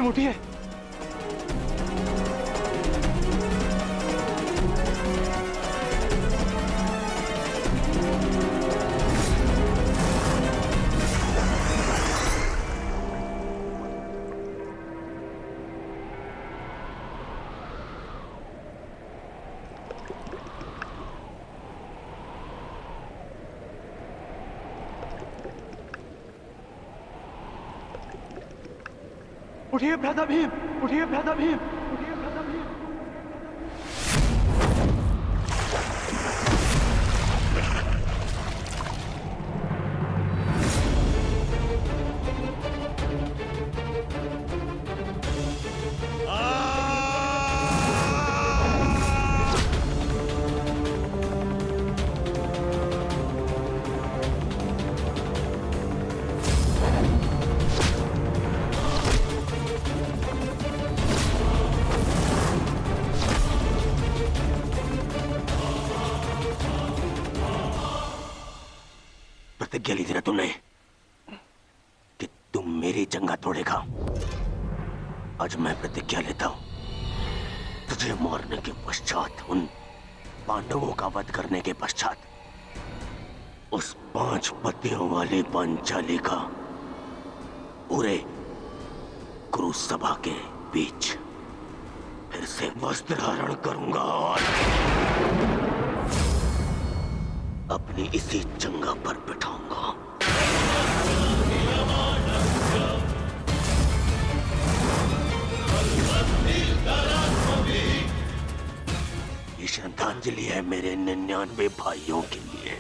भीम उठिए। उठिए भ्राता भीम, उठिए भ्राता भीम, उठिए भ्राता भीम। प्रतिज्ञा ली थी ना तुमने कि तुम मेरी जंगा तोड़ेगा। आज मैं प्रतिज्ञा लेता हूं, तुझे मारने के पश्चात, उन पांडवों का वध करने के पश्चात, उस 5 पतियों वाली पांचाली का पूरे कुरु सभा के बीच फिर से वस्त्रहरण करूंगा और अपनी इसी जंगा पर बिठाऊंगा। ये श्रद्धांजलि है मेरे 99 भाइयों के लिए।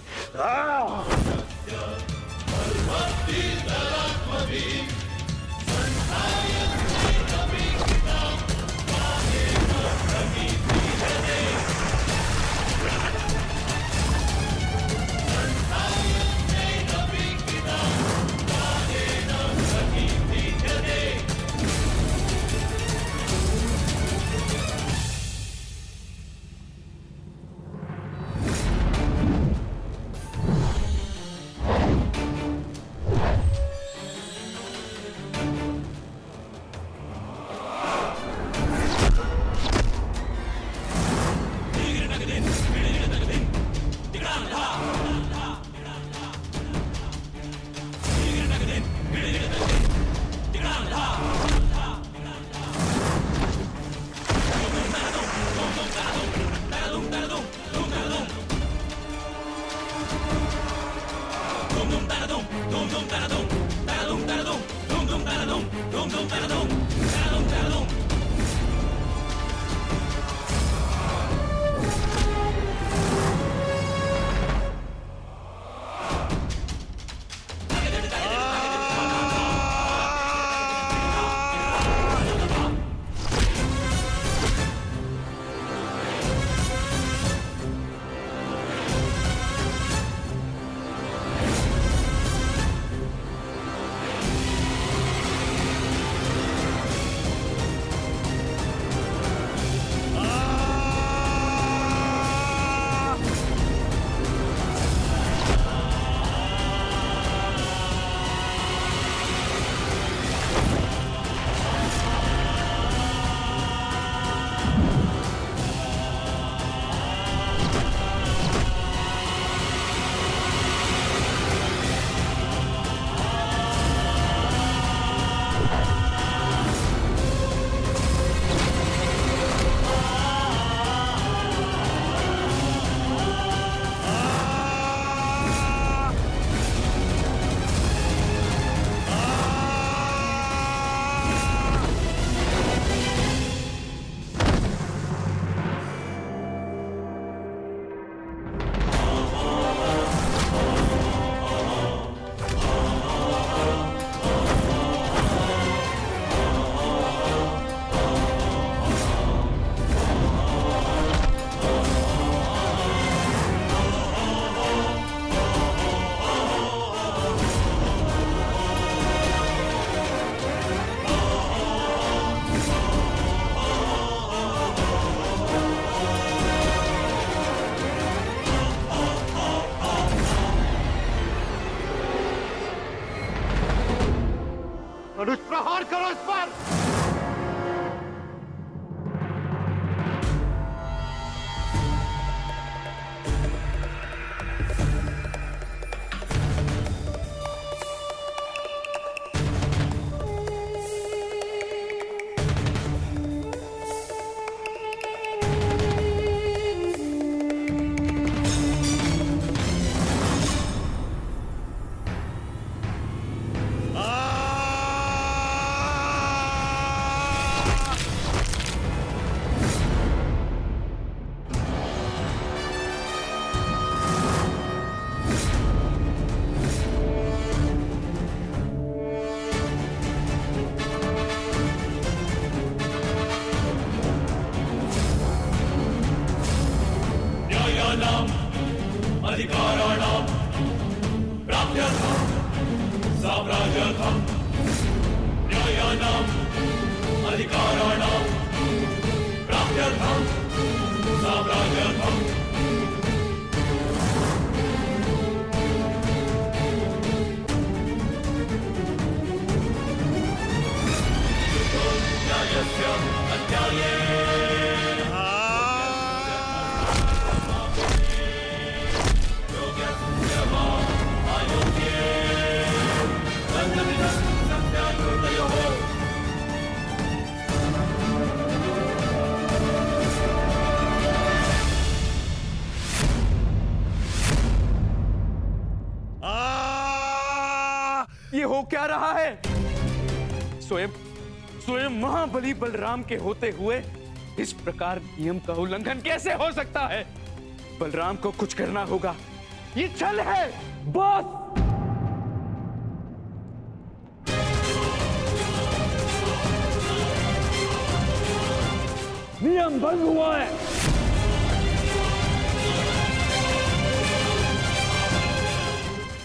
अधिकाराणां प्राप्त्यर्थं साम्राज्यार्थं न्यायानाम् अधिकाराणां प्राप्त्यर्थं साम्राज्यार्थं न्यायस्य अन्याये ये हो क्या रहा है? स्वयं स्वयं महाबली बलराम के होते हुए इस प्रकार नियम का उल्लंघन कैसे हो सकता है? बलराम को कुछ करना होगा। ये छल है बॉस। नियम भंग हुआ है।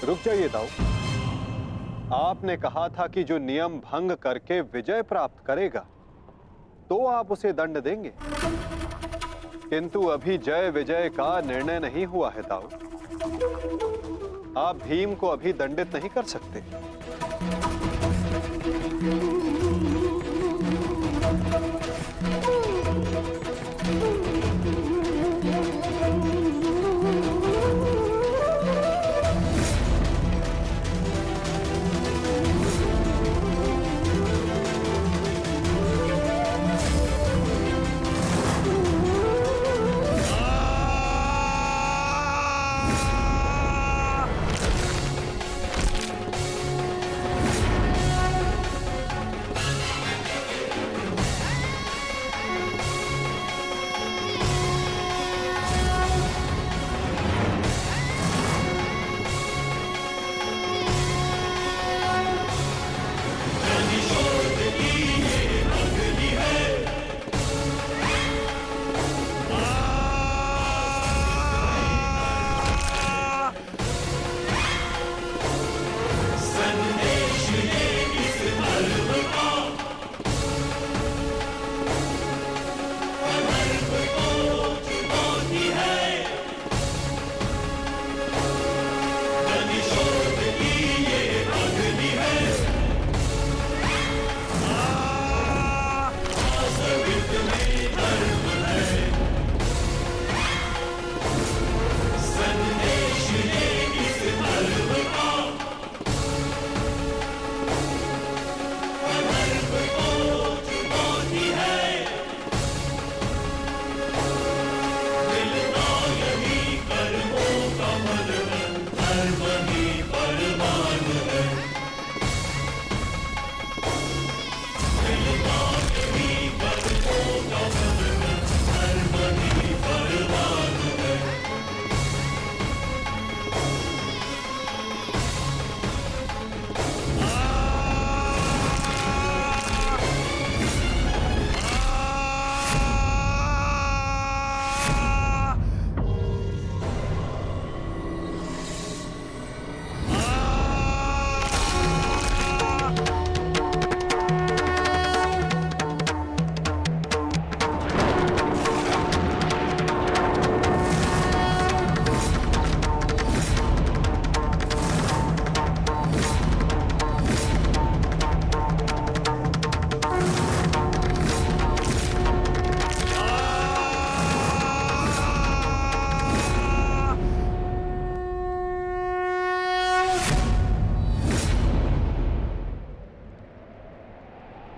रुक जाइए दाऊ। आपने कहा था कि जो नियम भंग करके विजय प्राप्त करेगा तो आप उसे दंड देंगे, किंतु अभी जय विजय का निर्णय नहीं हुआ है दाऊ। आप भीम को अभी दंडित नहीं कर सकते।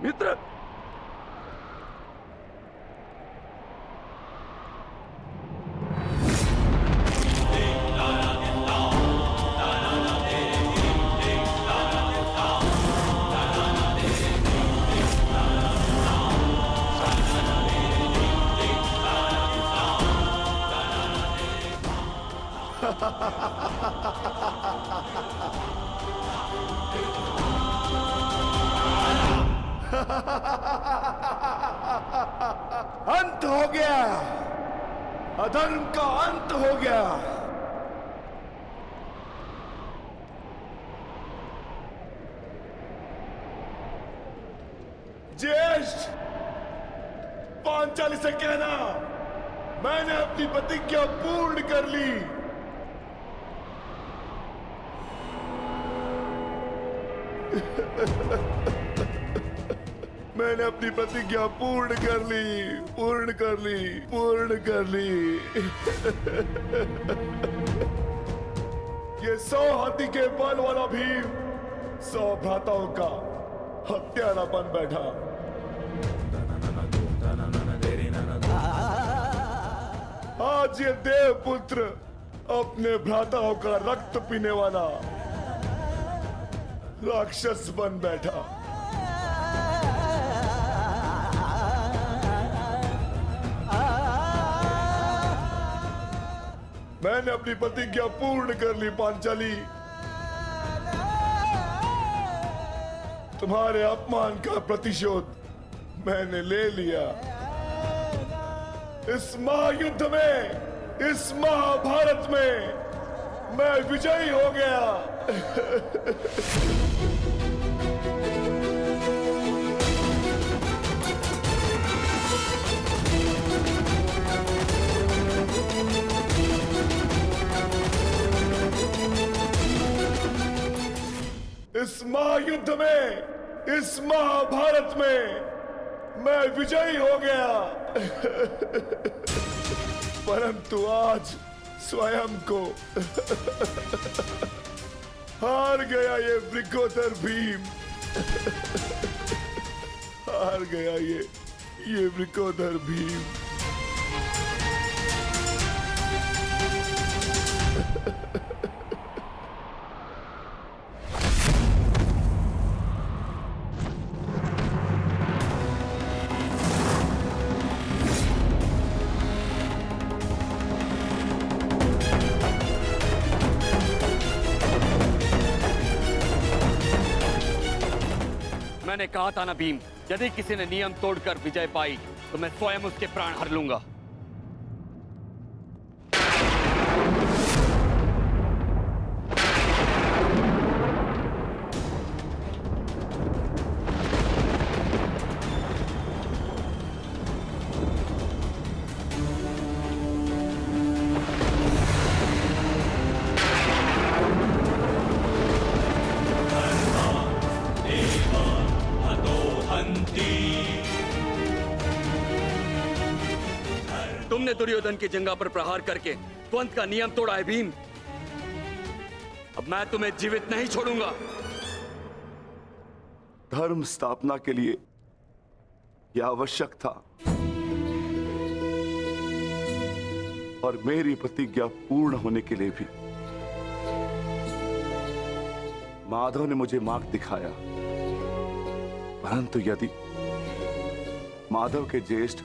मित्र, अंत हो गया, अधर्म का अंत हो गया। से कहना, मैंने अपनी प्रतिज्ञा पूर्ण कर ली। मैंने अपनी प्रतिज्ञा पूर्ण कर ली, पूर्ण कर ली, पूर्ण कर ली। ये 100 हाथी के बल वाला भीम 100 भ्राताओं का हत्यारा बन बैठा। आज ये देवपुत्र अपने भ्राताओं का रक्त पीने वाला राक्षस बन बैठा। मैंने अपनी प्रतिज्ञा पूर्ण कर ली पांचाली। तुम्हारे अपमान का प्रतिशोध मैंने ले लिया। इस महायुद्ध में, इस महाभारत में मैं विजयी हो गया। इस महायुद्ध में, इस महाभारत में मैं विजयी हो गया। परंतु आज स्वयं को हार गया ये वृकोदर भीम। हार गया ये वृकोदर भीम। मैंने कहा था ना भीम, यदि किसी ने नियम तोड़कर विजय पाई तो मैं स्वयं उसके प्राण हर लूंगा। तुमने दुर्योधन की जंगा पर प्रहार करके द्वंद का नियम तोड़ा है भीम। अब मैं तुम्हें जीवित नहीं छोड़ूंगा। धर्म स्थापना के लिए यह आवश्यक था और मेरी प्रतिज्ञा पूर्ण होने के लिए भी माधव ने मुझे मार्ग दिखाया। परंतु यदि माधव के ज्येष्ठ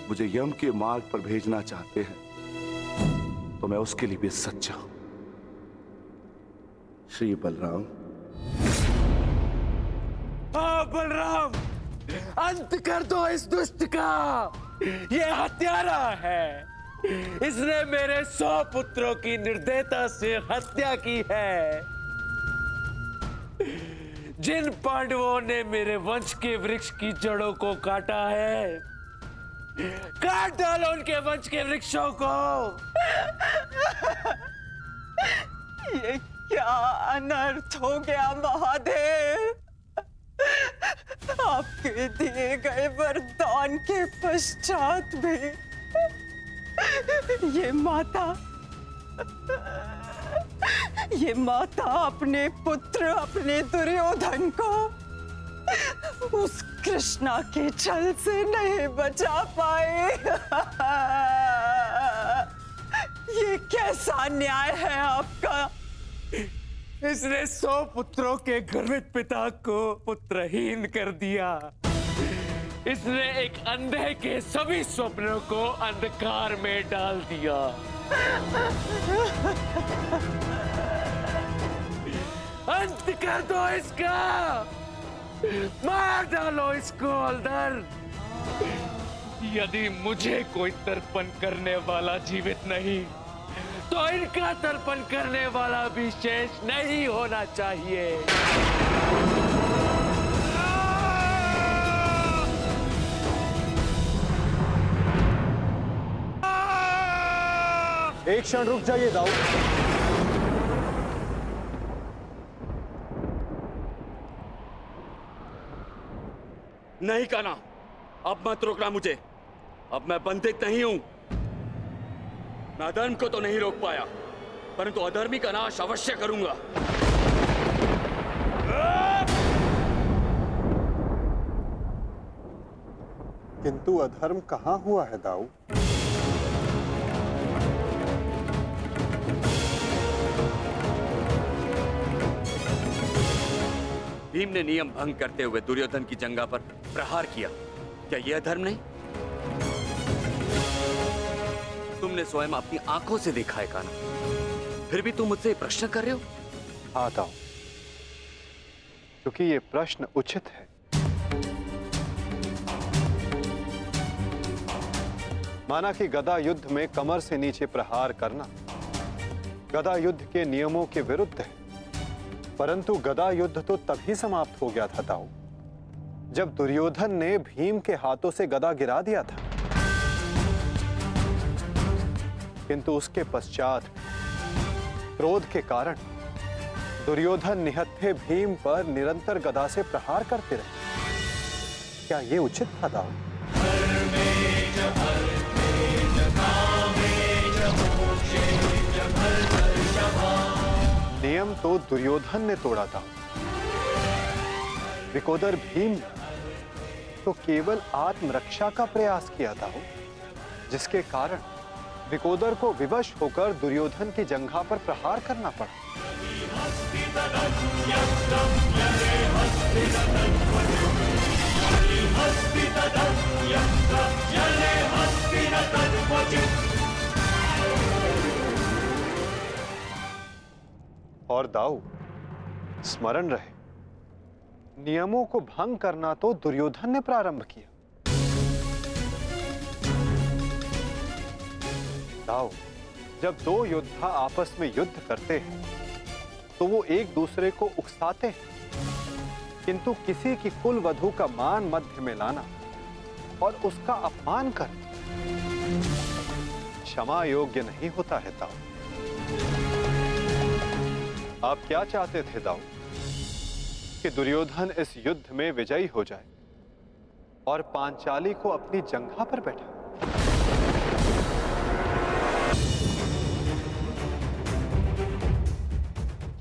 मुझे यम के मार्ग पर भेजना चाहते हैं तो मैं उसके लिए भी सच्चा हूं। श्री बलराम। बलराम, अंत कर दो इस दुष्ट का। ये हत्यारा है। इसने मेरे 100 पुत्रों की निर्दयता से हत्या की है। जिन पांडवों ने मेरे वंश के वृक्ष की जड़ों को काटा है, काट डालो उनके वंश के वृक्षों को। ये क्या अनर्थ हो गया महादेव। आपके दिए गए वरदान के पश्चात भी ये माता अपने पुत्र, अपने दुर्योधन को उस कृष्णा के छल से नहीं बचा पाए। ये कैसा न्याय है आपका। इसने 100 पुत्रों के गर्वित पिता को पुत्रहीन कर दिया। इसने एक अंधे के सभी स्वप्नों को अंधकार में डाल दिया। अंत कर दो इसका। मार डालो इसको अंदर। यदि मुझे कोई तर्पण करने वाला जीवित नहीं तो इनका तर्पण करने वाला भी शेष नहीं होना चाहिए। एक क्षण रुक जाइए दाऊ। नहीं कान्हा, अब मत रोकना मुझे। अब मैं बंधित नहीं हूं। मैं अधर्म को तो नहीं रोक पाया, परंतु अधर्मी का नाश अवश्य करूंगा। किंतु अधर्म कहां हुआ है दाऊ? भीम ने नियम भंग करते हुए दुर्योधन की जंघा पर प्रहार किया। क्या यह अधर्म नहीं? तुमने स्वयं अपनी आंखों से देखा है कान्हा, फिर भी तुम मुझसे प्रश्न कर रहे हो? हाँ दाऊ, क्योंकि ये प्रश्न उचित है। माना कि गदा युद्ध में कमर से नीचे प्रहार करना गदा युद्ध के नियमों के विरुद्ध है, परंतु गदा युद्ध तो तभी समाप्त हो गया था दाऊ, जब दुर्योधन ने भीम के हाथों से गदा गिरा दिया था। किंतु उसके पश्चात क्रोध के कारण दुर्योधन निहत्थे भीम पर निरंतर गदा से प्रहार करते रहे। क्या यह उचित था दाऊ? नियम तो दुर्योधन ने तोड़ा था, विकोदर भीम ने तो केवल आत्मरक्षा का प्रयास किया था, जिसके कारण विकोदर को विवश होकर दुर्योधन की जंघा पर प्रहार करना पड़ा। और दाऊ, स्मरण रहे, नियमों को भंग करना तो दुर्योधन ने प्रारंभ किया। दाऊ, जब दो योद्धा आपस में युद्ध करते हैं तो वो एक दूसरे को उकसाते हैं, किंतु किसी की कुल वधू का मान मध्य में लाना और उसका अपमान करना क्षमा योग्य नहीं होता है दाऊ। आप क्या चाहते थे दाऊ? कि दुर्योधन इस युद्ध में विजयी हो जाए और पांचाली को अपनी जंघा पर बैठा?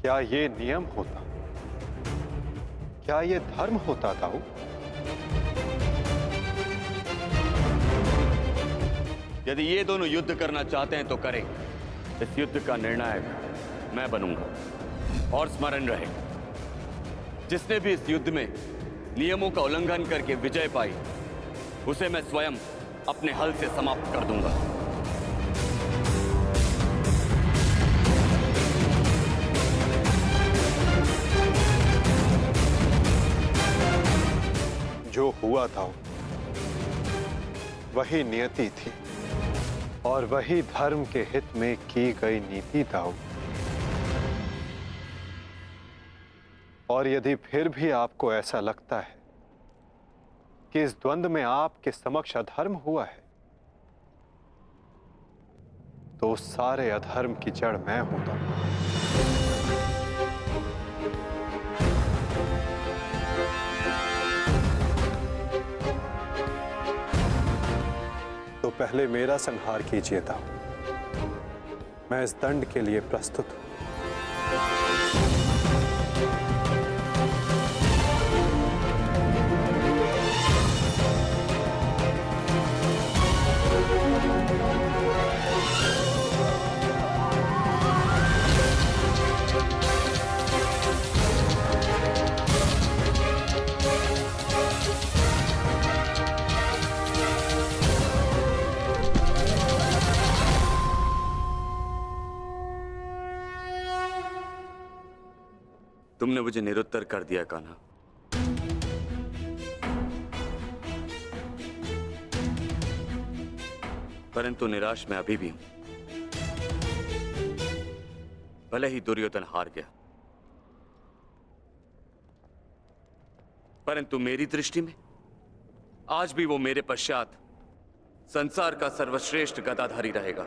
क्या ये नियम होता? क्या ये धर्म होता दाऊ? यदि ये दोनों युद्ध करना चाहते हैं तो करें। इस युद्ध का निर्णायक मैं बनूंगा। और स्मरण रहे, जिसने भी इस युद्ध में नियमों का उल्लंघन करके विजय पाई, उसे मैं स्वयं अपने हल से समाप्त कर दूंगा। जो हुआ था वही नियति थी और वही धर्म के हित में की गई नीति था। और यदि फिर भी आपको ऐसा लगता है कि इस द्वंद्व में आपके समक्ष अधर्म हुआ है, तो उस सारे अधर्म की जड़ मैं हूं। तो पहले मेरा संहार कीजिए दाऊ। मैं इस दंड के लिए प्रस्तुत हूं। तुमने मुझे निरुत्तर कर दिया कान्हा। परंतु निराश मैं अभी भी हूं। भले ही दुर्योधन हार गया, परंतु मेरी दृष्टि में आज भी वो मेरे पश्चात संसार का सर्वश्रेष्ठ गदाधारी रहेगा।